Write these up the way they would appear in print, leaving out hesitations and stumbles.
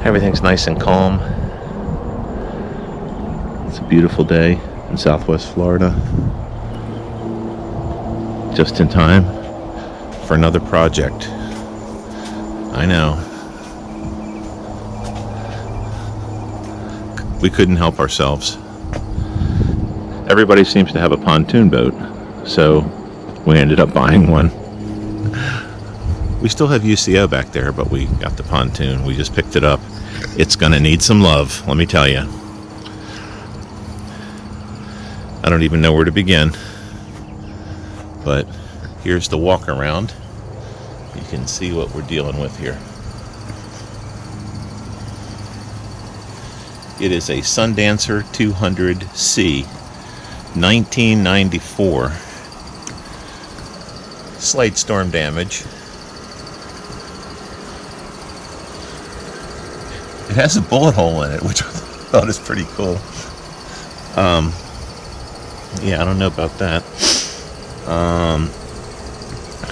Everything's nice and calm. It's a beautiful day in Southwest Florida. Just in time for another project. I know. We couldn't help ourselves. Everybody seems to have a pontoon boat, so we ended up buying one. We still have UCO back there, but we got the pontoon. We just picked it up. It's gonna need some love, let me tell you. I don't even know where to begin. But here's the walk around. You can see what we're dealing with here. It is a Sundancer 200C, 1994. Slight storm damage. It has a bullet hole in it, which I thought is pretty cool. Yeah, I don't know about that.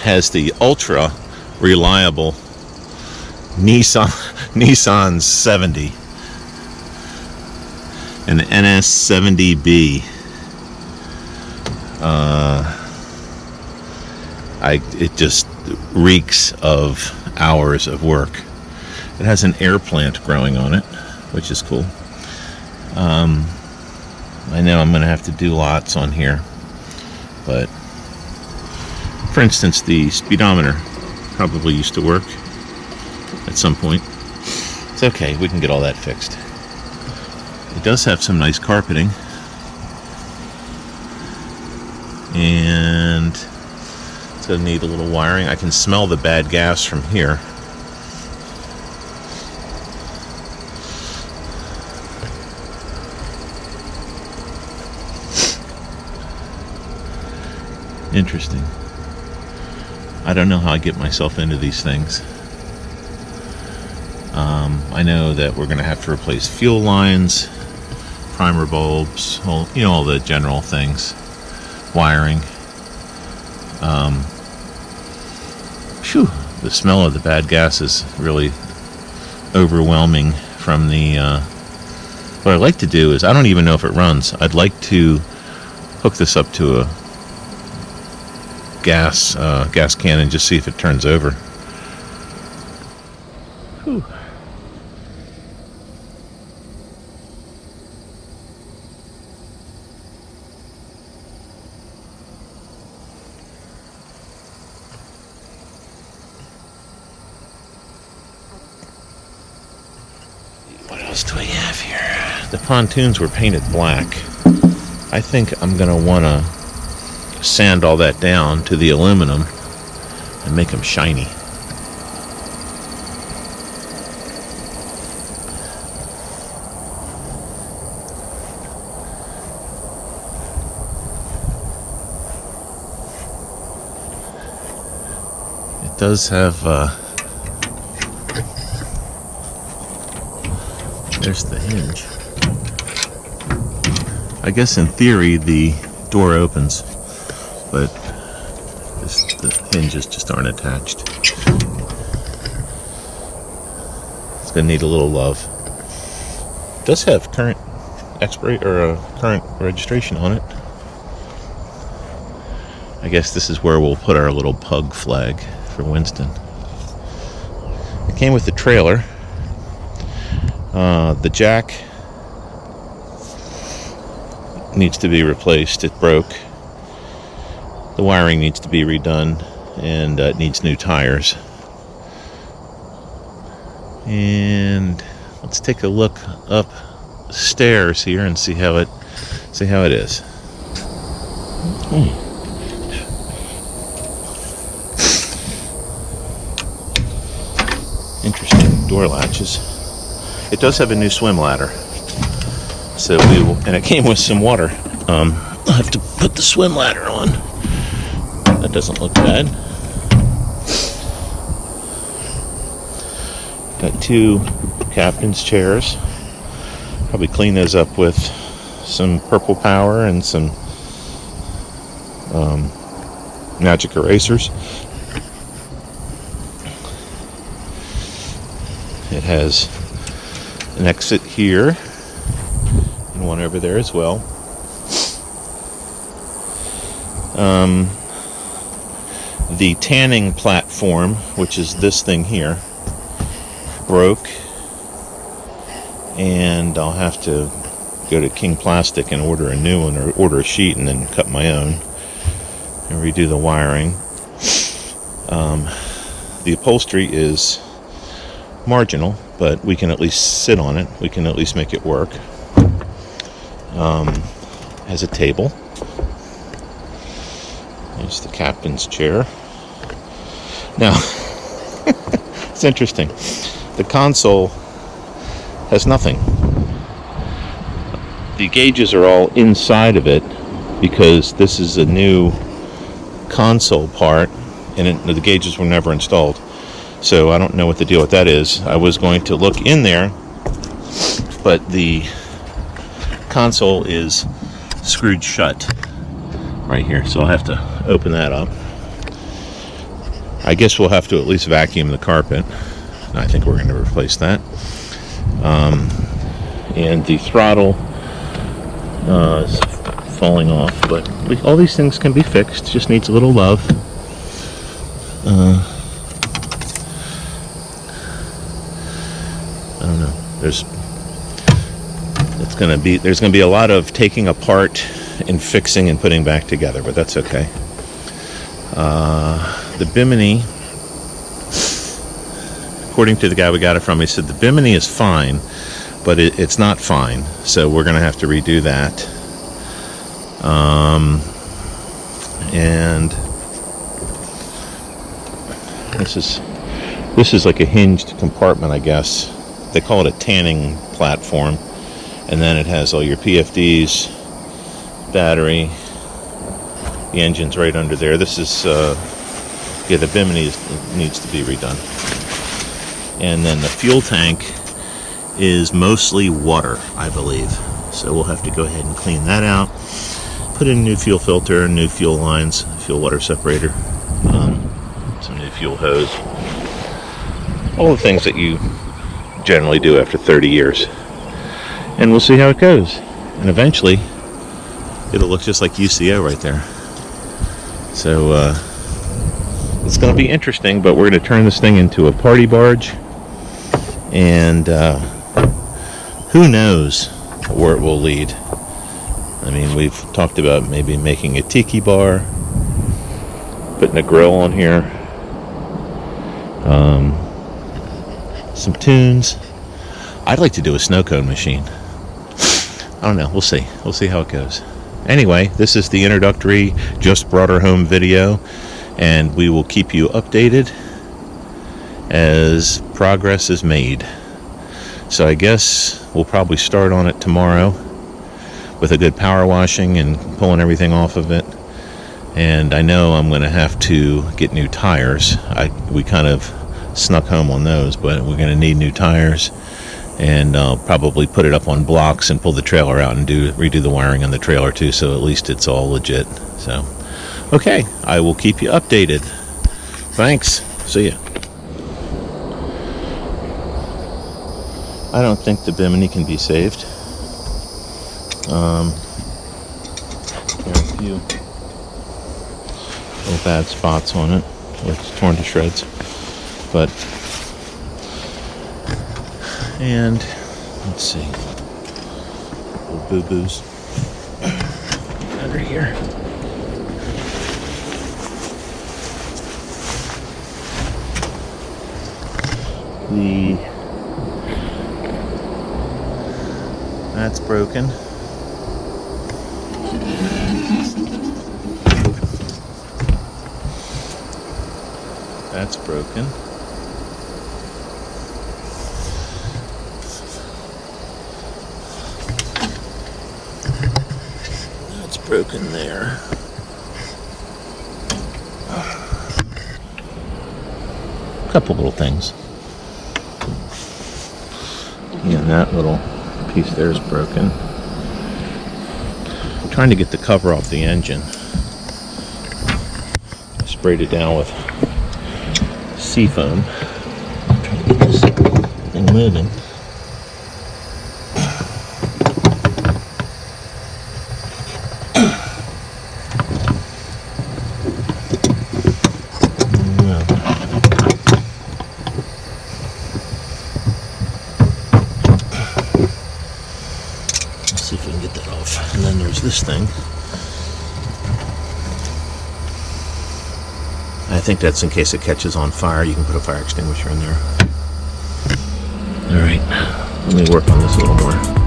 Has the ultra reliable Nissan 70, an NS70B. It just reeks of hours of work. It has an air plant growing on it, which is cool. I know I'm going to have to do lots on here, but for instance, the speedometer probably used to work at some point. It's okay, we can get all that fixed. It does have some nice carpeting, and it's going to need a little wiring. I can smell the bad gas from here. Interesting. I don't know how I get myself into these things. I know that we're going to have to replace fuel lines, primer bulbs, all the general things, wiring. The smell of the bad gas is really overwhelming from the... what I'd like to do is, I don't even know if it runs. I'd like to hook this up to a gas can and just see if it turns over. Whew. What else do we have here? The pontoons were painted black. I think I'm gonna wanna sand all that down to the aluminum and make them shiny. It does have there's the hinge. I guess in theory the door opens, but the hinges just aren't attached. It's gonna need a little love. It does have current current registration on it. I guess this is where we'll put our little pug flag for Winston. It came with the trailer. The jack needs to be replaced. It broke. The wiring needs to be redone, and it needs new tires. And let's take a look up stairs here and see how it is. Interesting door latches. It does have a new swim ladder, so and it came with some water. I'll have to put the swim ladder on. That doesn't look bad. Got two captain's chairs. Probably clean those up with some purple power and some magic erasers. It has an exit here, and one over there as well. The tanning platform, which is this thing here, broke, and I'll have to go to King Plastic and order a new one, or order a sheet and then cut my own and redo the wiring. The upholstery is marginal, but we can at least sit on it. We can at least make it work. Has a table. There's the captain's chair. Now, it's interesting. The console has nothing. The gauges are all inside of it because this is a new console part, and the gauges were never installed. So I don't know what the deal with that is. I was going to look in there, but the console is screwed shut right here, so I'll have to open that up. I guess we'll have to at least vacuum the carpet, and I think we're going to replace that. And the throttle is falling off, but all these things can be fixed. Just needs a little love. I don't know. There's going to be a lot of taking apart and fixing and putting back together, but that's okay. The Bimini, according to the guy we got it from, he said the Bimini is fine, but it's not fine, so we're going to have to redo that. And this is like a hinged compartment, I guess. They call it a tanning platform, and then it has all your PFDs, battery. The engine's right under there. This is the Bimini needs to be redone. And then the fuel tank is mostly water, I believe. So we'll have to go ahead and clean that out. Put in a new fuel filter, new fuel lines, fuel water separator, some new fuel hose. All the things that you generally do after 30 years. And we'll see how it goes. And eventually, it'll look just like UCO right there. So, it's going to be interesting, but we're going to turn this thing into a party barge, and who knows where it will lead. I mean, we've talked about maybe making a tiki bar, putting a grill on here, some tunes. I'd like to do a snow cone machine. I don't know, we'll see how it goes. Anyway, this is the introductory Just Brought Her Home video, and we will keep you updated as progress is made. So I guess we'll probably start on it tomorrow with a good power washing and pulling everything off of it. And I know I'm going to have to get new tires. We kind of snuck home on those, but we're going to need new tires. And I'll probably put it up on blocks and pull the trailer out and redo the wiring on the trailer too, so at least it's all legit. So, okay, I will keep you updated. Thanks. See ya. I don't think the Bimini can be saved. There are a few little bad spots on it where it's torn to shreds, but. And let's see, little boo-boos under here. That's broken. That's broken. Broken there. A couple little things. Yeah, that little piece there is broken. I'm trying to get the cover off the engine. I sprayed it down with sea foam. Trying to get this thing moving. and get that off. And then there's this thing. I think that's in case it catches on fire. You can put a fire extinguisher in there. Alright, let me work on this a little more.